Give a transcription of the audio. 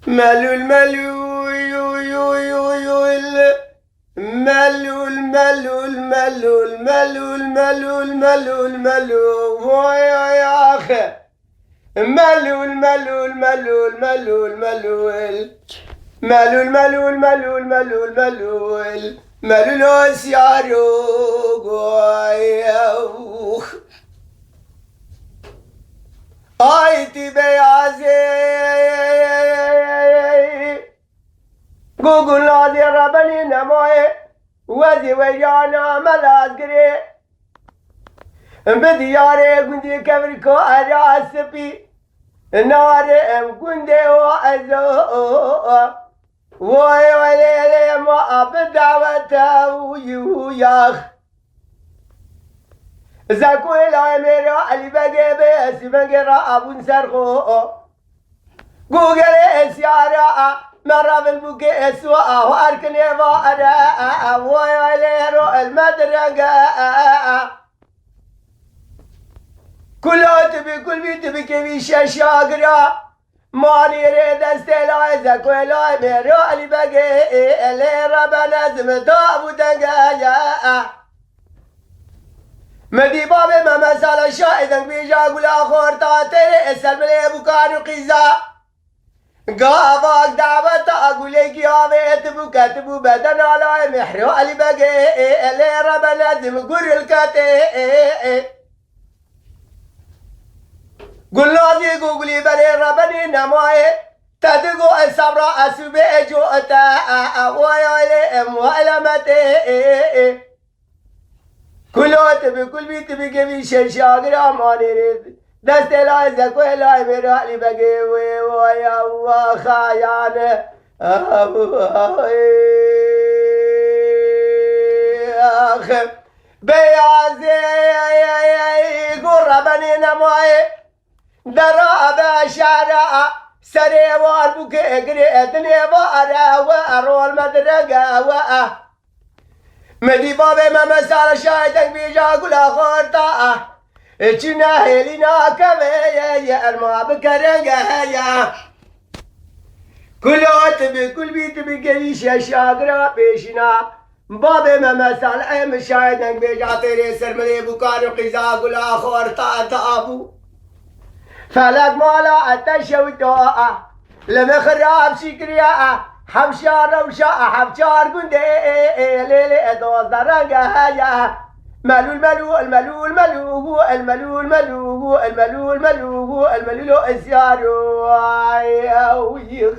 ملول ملول ملول ملول ملول ملول ملول ملول ملول ويا اخي ملول ملول ملول ملول ملول ملول ملول ملول ملول ملول ملول سيارو غايوخ آيتي بيازي قوقل نادي ربني نموي وزي ويانا ملازقري بدياري قندي كبركو أراسبي ناري قندي وعزو وي وليلي ما بدعوته ويوياخ زكوي لا ميرا علي بقى بس بقرا أبو سرخو قوقل سيارة مرة بالبوكي اسوا واركني وارا ويليرو المدرقة كلها تبي كل بيت تبي كبيشة شاقرة ماني ريد استيلاي زكوي لا ميرا علي بقى اللي ربنا زمتا أبو تنقايا مدي بابي ما مسألة شاهدك بيجا قول آخر تاتي السلم لي بكار قيزا قافاك دعوة أقول لك يا بيت بكتبو بدن على محرو علي بقى اللي ربنا زم قر الكاتي قلنا دي قولي بني ربني نماي تدقو الصبر أسبي جوتا ويا مؤلمتي كلها تبي كل بيت تبي كبي شاقرة ماني ريد دست لا زكوي لا ميرا علي بقى ويا وخايان اخ بيازي قربني نماي درا بشارع سري واربك اقري ادني وارا وارول مدرقة مدي بابي ما مسال شايدك بيجا قول آخر طاعة اجنا هيلينا كبيا يا ارما بكرنجا يا كل تبي كل بيت بيجيش يا شاقرا بيشنا بابي ما مسال ام شايدك بيجا تيري سرملي بكار قيزا قول آخر طاعة ابو فلك مالا اتشوتوا لما خراب شكريا حبشار وشا حبشار قندي ليلي ادو زرنجا يا ملول ملول ملول ملول الملول ملول الملول ملول الملول اسيارو ويخ